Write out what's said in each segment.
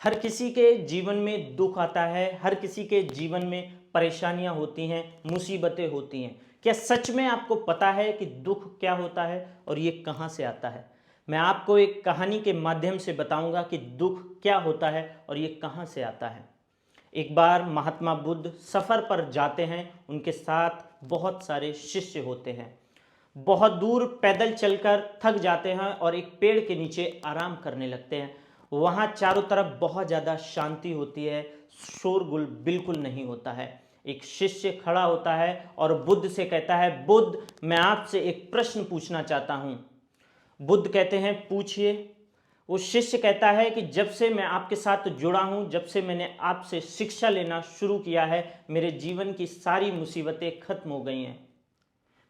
हर किसी के जीवन में दुख आता है, हर किसी के जीवन में परेशानियां होती हैं, मुसीबतें होती हैं। क्या सच में आपको पता है कि दुख क्या होता है और ये कहाँ से आता है? मैं आपको एक कहानी के माध्यम से बताऊंगा कि दुख क्या होता है और ये कहाँ से आता है। एक बार महात्मा बुद्ध सफ़र पर जाते हैं, उनके साथ बहुत सारे शिष्य होते हैं। बहुत दूर पैदल चलकर थक जाते हैं और एक पेड़ के नीचे आराम करने लगते हैं। वहाँ चारों तरफ बहुत ज़्यादा शांति होती है, शोरगुल बिल्कुल नहीं होता है। एक शिष्य खड़ा होता है और बुद्ध से कहता है, बुद्ध, मैं आपसे एक प्रश्न पूछना चाहता हूँ। बुद्ध कहते हैं, पूछिए। वो शिष्य कहता है कि जब से मैं आपके साथ जुड़ा हूँ, जब से मैंने आपसे शिक्षा लेना शुरू किया है, मेरे जीवन की सारी मुसीबतें खत्म हो गई हैं।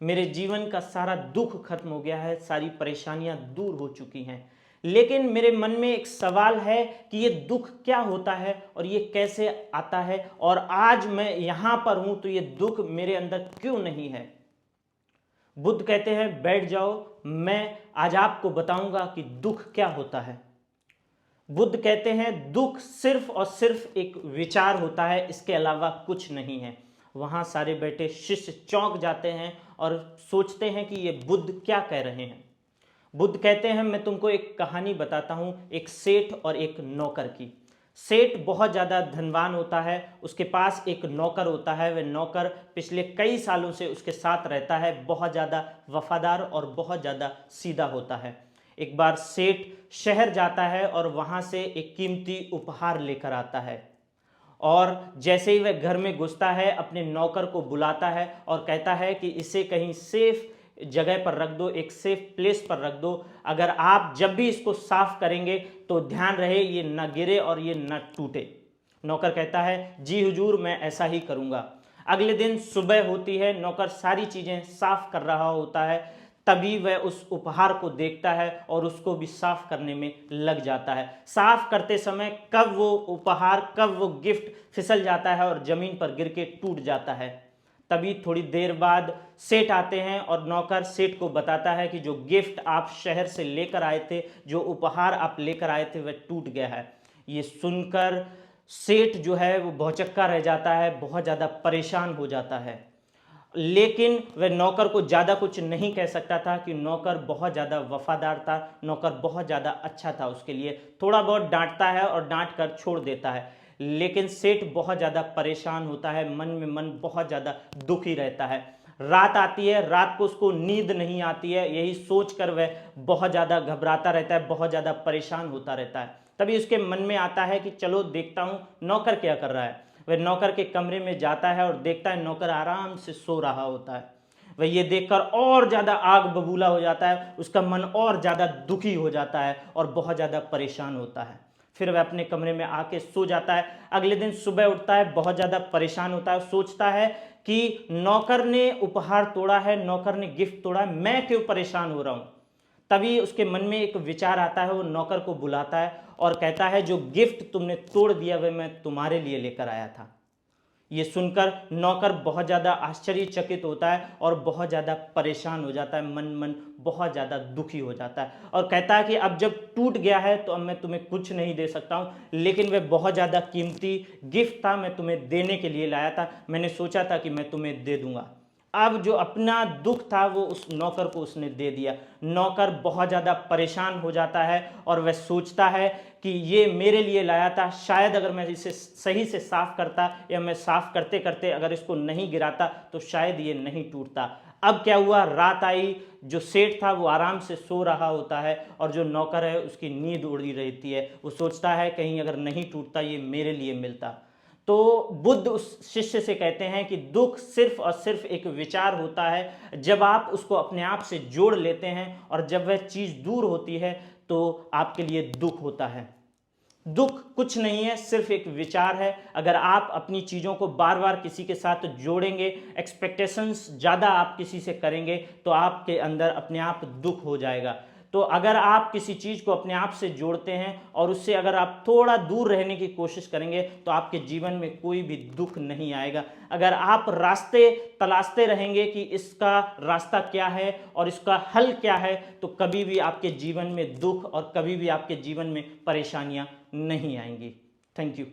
मेरे जीवन का सारा दुख खत्म हो गया है, सारी परेशानियां दूर हो चुकी हैं। लेकिन मेरे मन में एक सवाल है कि ये दुख क्या होता है और ये कैसे आता है, और आज मैं यहां पर हूं तो ये दुख मेरे अंदर क्यों नहीं है। बुद्ध कहते हैं, बैठ जाओ, मैं आज आपको बताऊंगा कि दुख क्या होता है। बुद्ध कहते हैं, दुख सिर्फ और सिर्फ एक विचार होता है, इसके अलावा कुछ नहीं है। वहाँ सारे बैठे शिष्य चौंक जाते हैं और सोचते हैं कि ये बुद्ध क्या कह रहे हैं। बुद्ध कहते हैं, मैं तुमको एक कहानी बताता हूँ, एक सेठ और एक नौकर की। सेठ बहुत ज़्यादा धनवान होता है, उसके पास एक नौकर होता है। वह नौकर पिछले कई सालों से उसके साथ रहता है, बहुत ज़्यादा वफादार और बहुत ज़्यादा सीधा होता है। एक बार सेठ शहर जाता है और वहाँ से एक कीमती उपहार लेकर आता है, और जैसे ही वह घर में घुसता है अपने नौकर को बुलाता है और कहता है कि इसे कहीं सेफ जगह पर रख दो, एक सेफ प्लेस पर रख दो। अगर आप जब भी इसको साफ करेंगे तो ध्यान रहे ये न गिरे और ये न टूटे। नौकर कहता है, जी हुजूर, मैं ऐसा ही करूँगा। अगले दिन सुबह होती है, नौकर सारी चीज़ें साफ कर रहा होता है, तभी वह उस उपहार को देखता है और उसको भी साफ करने में लग जाता है। साफ करते समय कब वो उपहार, कब वो गिफ्ट फिसल जाता है और ज़मीन पर गिर के टूट जाता है। तभी थोड़ी देर बाद सेठ आते हैं और नौकर सेठ को बताता है कि जो गिफ्ट आप शहर से लेकर आए थे, जो उपहार आप लेकर आए थे, वह टूट गया है। ये सुनकर सेठ जो है वो भौचक्का रह जाता है, बहुत ज़्यादा परेशान हो जाता है। लेकिन वह नौकर को ज़्यादा कुछ नहीं कह सकता था कि नौकर बहुत ज़्यादा वफादार था, नौकर बहुत ज़्यादा अच्छा था उसके लिए। थोड़ा बहुत डांटता है और डांट कर छोड़ देता है, लेकिन सेठ बहुत ज़्यादा परेशान होता है, मन में मन बहुत ज़्यादा दुखी रहता है। रात आती है, रात को उसको नींद नहीं आती है, यही सोचकर वह बहुत ज़्यादा घबराता रहता है, बहुत ज़्यादा परेशान होता रहता है। तभी उसके मन में आता है कि चलो देखता हूँ नौकर क्या कर रहा है। वह नौकर के कमरे में जाता है और देखता है नौकर आराम से सो रहा होता है। वह ये देखकर और ज़्यादा आग बबूला हो जाता है, उसका मन और ज़्यादा दुखी हो जाता है और बहुत ज़्यादा परेशान होता है। फिर वह अपने कमरे में आके सो जाता है। अगले दिन सुबह उठता है, बहुत ज़्यादा परेशान होता है, सोचता है कि नौकर ने उपहार तोड़ा है, नौकर ने गिफ्ट तोड़ा है, मैं क्यों परेशान हो रहा हूँ। तभी उसके मन में एक विचार आता है, वो नौकर को बुलाता है और कहता है, जो गिफ्ट तुमने तोड़ दिया वह मैं तुम्हारे लिए लेकर आया था। ये सुनकर नौकर बहुत ज़्यादा आश्चर्यचकित होता है और बहुत ज़्यादा परेशान हो जाता है, मन बहुत ज़्यादा दुखी हो जाता है और कहता है कि अब जब टूट गया है तो अब मैं तुम्हें कुछ नहीं दे सकता हूँ, लेकिन वह बहुत ज़्यादा कीमती गिफ्ट था, मैं तुम्हें देने के लिए लाया था, मैंने सोचा था कि मैं तुम्हें दे दूँगा। अब जो अपना दुख था वो उस नौकर को उसने दे दिया। नौकर बहुत ज़्यादा परेशान हो जाता है और वह सोचता है कि ये मेरे लिए लाया था, शायद अगर मैं इसे सही से साफ़ करता या मैं साफ़ करते करते अगर इसको नहीं गिराता तो शायद ये नहीं टूटता। अब क्या हुआ, रात आई, जो सेठ था वो आराम से सो रहा होता है और जो नौकर है उसकी नींद उड़ी रहती है। वो सोचता है कहीं अगर नहीं टूटता ये मेरे लिए मिलता। तो बुद्ध उस शिष्य से कहते हैं कि दुख सिर्फ और सिर्फ एक विचार होता है, जब आप उसको अपने आप से जोड़ लेते हैं और जब वह चीज़ दूर होती है तो आपके लिए दुख होता है। दुख कुछ नहीं है, सिर्फ एक विचार है। अगर आप अपनी चीज़ों को बार बार किसी के साथ जोड़ेंगे, एक्सपेक्टेशंस ज़्यादा आप किसी से करेंगे तो आपके अंदर अपने आप दुख हो जाएगा। तो अगर आप किसी चीज़ को अपने आप से जोड़ते हैं और उससे अगर आप थोड़ा दूर रहने की कोशिश करेंगे तो आपके जीवन में कोई भी दुख नहीं आएगा। अगर आप रास्ते तलाशते रहेंगे कि इसका रास्ता क्या है और इसका हल क्या है, तो कभी भी आपके जीवन में दुख और कभी भी आपके जीवन में परेशानियां नहीं आएंगी। Thank you.